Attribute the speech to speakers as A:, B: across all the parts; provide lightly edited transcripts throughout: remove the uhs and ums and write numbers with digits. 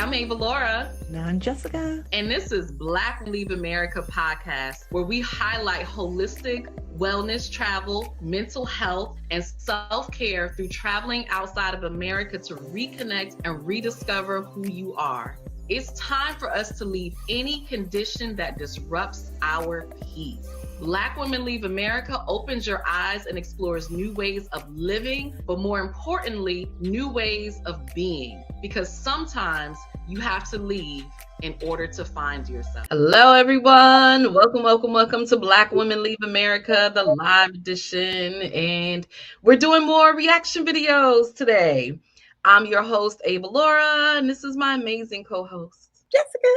A: I'm Ava Laura.
B: And I'm Jessica.
A: And this is Black Leave America podcast, where we highlight holistic wellness, travel, mental health, and self-care through traveling outside of America to reconnect and rediscover who you are. It's time for us to leave any condition that disrupts our peace. Black Women Leave America opens your eyes and explores new ways of living, but more importantly, new ways of being. Because sometimes you have to leave in order to find yourself. Hello, everyone. Welcome to Black Women Leave America, the live edition. And we're doing more reaction videos today. I'm your host, Ava Laura, and this is my amazing co-host, Jessica.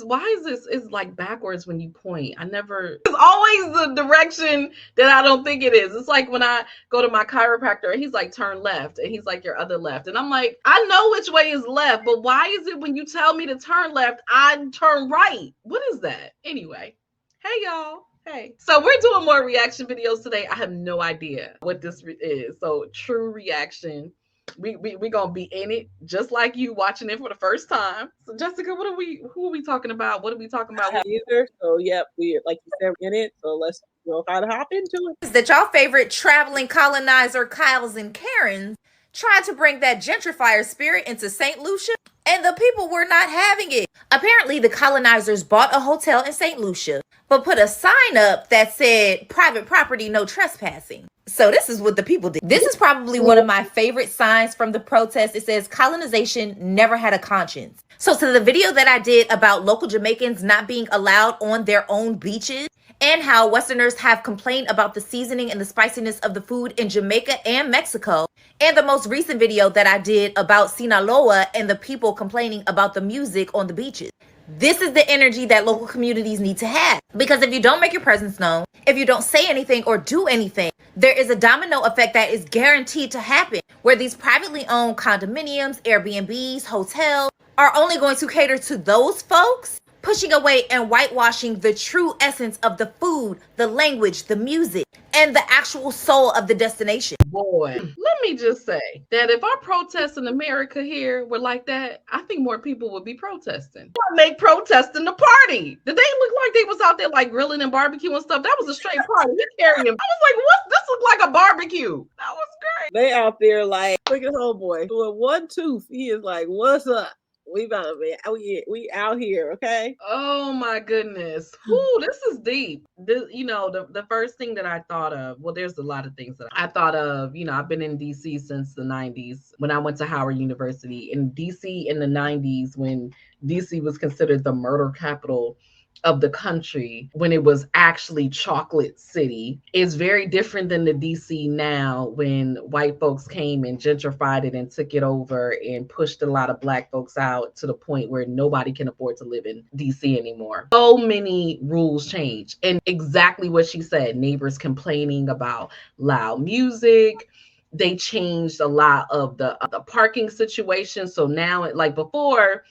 A: Why is this is like backwards when you point? It's always the direction that I don't think it is. It's like when I go to my chiropractor and he's like, turn left, and he's like, your other left. And I'm like, I know which way is left, but why is it when you tell me to turn left, I turn right? What is that? Anyway, hey y'all. Hey. So we're doing more reaction videos today. I have no idea what this is. So true reaction. We gonna be in it just like you watching it for the first time. So Jessica, who are we talking about? What are we talking about?
C: Either. So yep, we like you said in it. So let's go how to hop into it.
D: Is that y'all favorite traveling colonizer Kyles and Karens tried to bring that gentrifier spirit into St. Lucia, and the people were not having it. Apparently, the colonizers bought a hotel in St. Lucia, but put a sign up that said private property, no trespassing. So this is what the people did. This is probably one of my favorite signs from the protest. It says colonization never had a conscience. So to the video that I did about local Jamaicans not being allowed on their own beaches, and how Westerners have complained about the seasoning and the spiciness of the food in Jamaica and Mexico, and the most recent video that I did about Sinaloa and the people complaining about the music on the beaches. This is the energy that local communities need to have. Because if you don't make your presence known, if you don't say anything or do anything, there is a domino effect that is guaranteed to happen, where these privately owned condominiums, Airbnbs, hotels are only going to cater to those folks, pushing away and whitewashing the true essence of the food, the language, the music, and the actual soul of the destination.
A: Boy, let me just say that if our protests in America here were like that, I think more people would be protesting. Make protesting the party. Did they look like they was out there like grilling and barbecue and stuff? That was a straight party. We carry him. I was like, what? This looked like a barbecue. That was great.
C: They out there like, look at homeboy with one tooth. He is like, what's up? We about to be we out here, okay?
A: Oh my goodness. Ooh, this is deep. The first thing that I thought of, well, there's a lot of things that I thought of. I've been in DC since the 90s when I went to Howard University. In DC in the 90s, when DC was considered the murder capital of the country, when it was actually Chocolate City, is very different than the DC now, when white folks came and gentrified it and took it over and pushed a lot of black folks out to the point where nobody can afford to live in DC anymore. So many rules change, and exactly what she said, neighbors complaining about loud music. They changed a lot of the parking situation. So now, like before,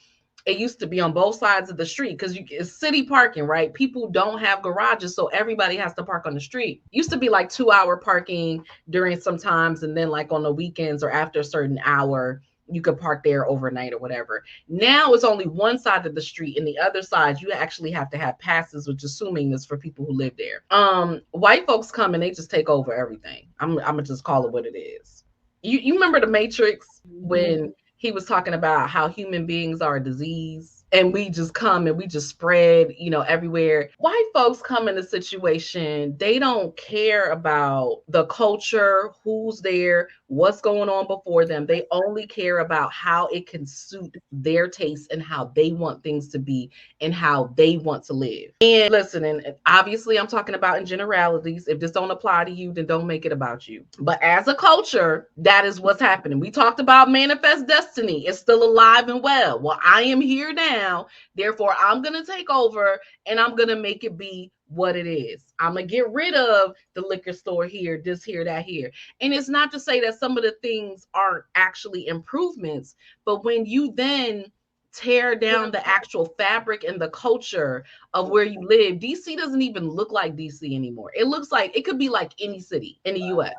A: it used to be on both sides of the street because it's city parking, right? People don't have garages, so everybody has to park on the street. Used to be like 2-hour parking during some times, and then like on the weekends or after a certain hour, you could park there overnight or whatever. Now it's only one side of the street, and the other side you actually have to have passes, which assuming is for people who live there. White folks come and they just take over everything. I'm gonna just call it what it is. You remember the Matrix when he was talking about how human beings are a disease and we just come and we just spread, everywhere. White folks come in a situation, they don't care about the culture, who's there, what's going on before them. They only care about how it can suit their taste and how they want things to be and how they want to live. And listen, and obviously I'm talking about in generalities. If this don't apply to you, then don't make it about you. But as a culture, that is what's happening. We talked about manifest destiny. It's still alive and well. Well, I am here now. Therefore, I'm going to take over and I'm going to make it be what it is. I'm going to get rid of the liquor store here, this here, that here. And it's not to say that some of the things aren't actually improvements, but when you then tear down the actual fabric and the culture of where you live. DC doesn't even look like DC anymore. It looks like it could be like any city in the US.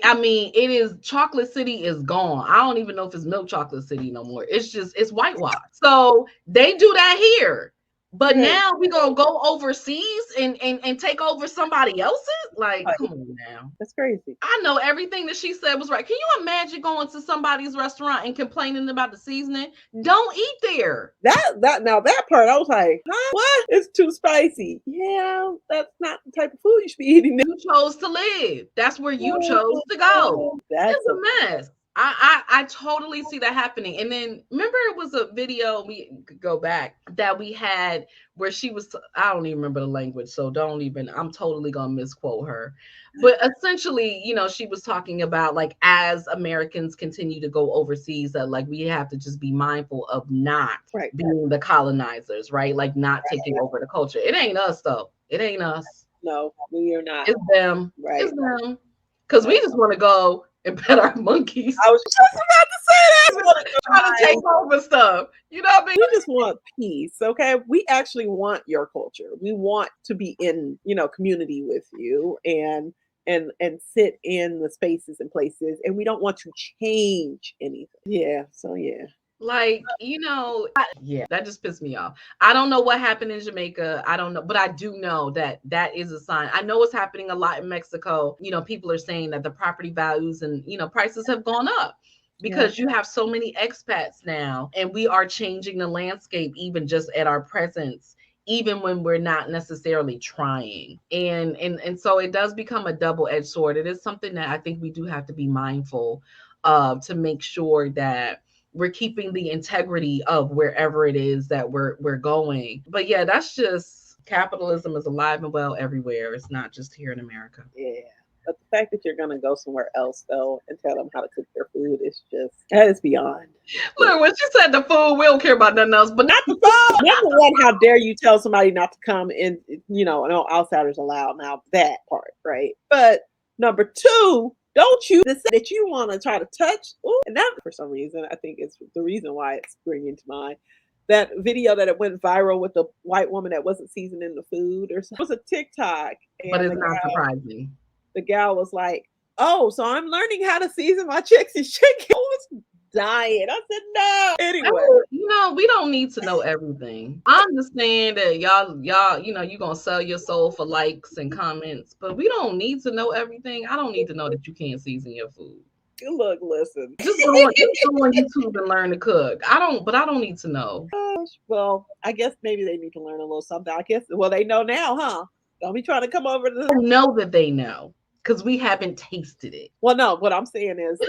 A: I mean, it is Chocolate City is gone. I don't even know if it's Milk Chocolate City no more. It's whitewash. So they do that here. But now we gonna go overseas and take over somebody else's? Like, come on now.
C: That's crazy.
A: I know everything that she said was right. Can you imagine going to somebody's restaurant and complaining about the seasoning? Don't eat there.
C: That part, I was like, huh? What? It's too spicy. Yeah, that's not the type of food you should be eating.
A: You chose to live. That's where you chose to go. It's a mess. I totally see that happening. And then remember, it was a video, we could go back, that we had where she was, I don't even remember the language, so I'm totally gonna misquote her. But essentially, she was talking about, like, as Americans continue to go overseas, that like we have to just be mindful of not being the colonizers, right? Like not taking over the culture. It ain't us though. It ain't us.
C: No, we are not.
A: It's them. Right. It's them. Because we just want to go and pet our monkeys.
C: I was just about to say that.
A: Trying to take over stuff. You know what I mean?
C: We just want peace, okay? We actually want your culture. We want to be in, community with you and sit in the spaces and places, and we don't want to change anything. Yeah. So yeah.
A: Like, that just pissed me off. I don't know what happened in Jamaica. I don't know, but I do know that is a sign. I know it's happening a lot in Mexico. People are saying that the property values and, prices have gone up because you have so many expats now, and we are changing the landscape even just at our presence, even when we're not necessarily trying. And so it does become a double-edged sword. It is something that I think we do have to be mindful of, to make sure that we're keeping the integrity of wherever it is that we're going. But yeah, that's just, capitalism is alive and well everywhere. It's not just here in America.
C: Yeah. But the fact that you're going to go somewhere else, though, and tell them how to cook their food is just, that is beyond.
A: Look, when she said the food, we don't care about nothing else, but not the food.
C: Number one, how dare you tell somebody not to come in, no outsiders allowed. Now, that part, right? But number two, don't you decide that you want to try to touch? Ooh, and that, for some reason, I think it's the reason why it's bringing to mind that video that it went viral with the white woman that wasn't seasoning the food, or something. It was a TikTok.
A: But it's not surprising.
C: The gal was like, "Oh, so I'm learning how to season my chicks and chicken." I was dying. I said, "No." Anyway,
A: we don't need to know everything. I understand that y'all, you're gonna sell your soul for likes and comments, but we don't need to know everything. I don't need to know that you can't season your food.
C: Look, listen.
A: Just go on YouTube and learn to cook. I don't need to know.
C: Well, I guess maybe they need to learn a little something. I guess, well, they know now, huh? Don't be trying to come over to
A: I know that they know, because we haven't tasted it.
C: Well, no, what I'm saying is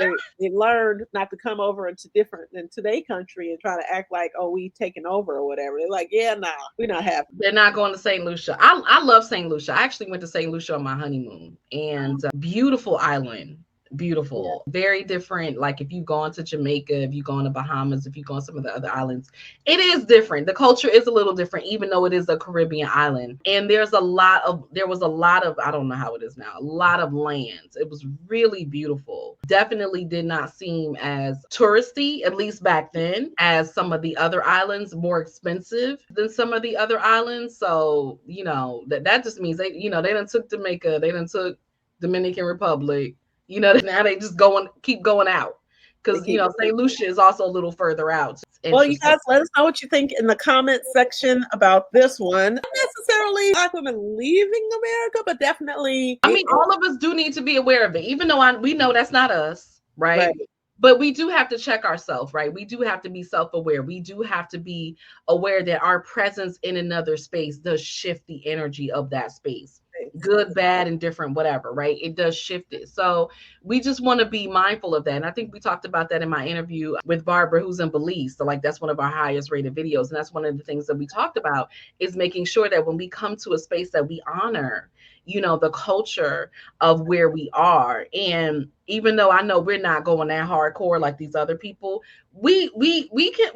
C: they learned not to come over into their country and try to act like, oh, we taking over or whatever. They're like, yeah, nah, we're not happy.
A: They're not going to St. Lucia. I love St. Lucia. I actually went to St. Lucia on my honeymoon, and beautiful island. Beautiful. Very different. Like if you go into Jamaica, if you go on the Bahamas, if you go on some of the other islands, it is different. The culture is a little different, even though it is a Caribbean island. And there was a lot of, I don't know how it is now, a lot of lands. It was really beautiful. Definitely did not seem as touristy, at least back then, as some of the other islands, more expensive than some of the other islands. So, that just means they done took Jamaica, they done took Dominican Republic. Now they just keep going out, because St. Lucia is also a little further out.
C: Well, you guys, let us know what you think in the comment section about this one. Not necessarily Black women leaving America, but definitely.
A: I mean, all of us do need to be aware of it, even though we know that's not us, right? But we do have to check ourselves, right? We do have to be self-aware. We do have to be aware that our presence in another space does shift the energy of that space. Good, bad, and different, whatever, right? It does shift it. So we just want to be mindful of that. And I think we talked about that in my interview with Barbara, who's in Belize. So like, that's one of our highest rated videos. And that's one of the things that we talked about, is making sure that when we come to a space that we honor, the culture of where we are. And even though I know we're not going that hardcore like these other people, we can,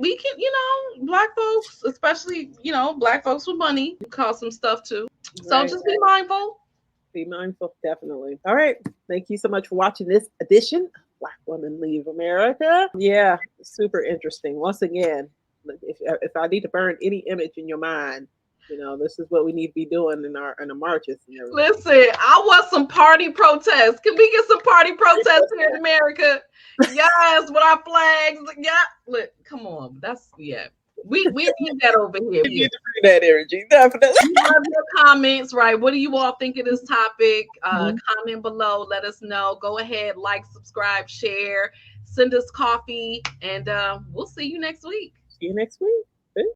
A: Black folks, especially, Black folks with money, cause some stuff too. So just be mindful.
C: Be mindful, definitely. All right. Thank you so much for watching this edition of Black Women Leave America. Yeah, super interesting. Once again, if I need to burn any image in your mind, this is what we need to be doing in the marches and everything.
A: Listen, I want some party protests. Can we get some party protests here in America? Yes, with our flags. Yeah, look, come on. We need that over here.
C: We need to bring that energy, definitely.
A: We love your comments, right? What do you all think of this topic? Comment below. Let us know. Go ahead, like, subscribe, share, send us coffee, and we'll see you next week.
C: See you next week.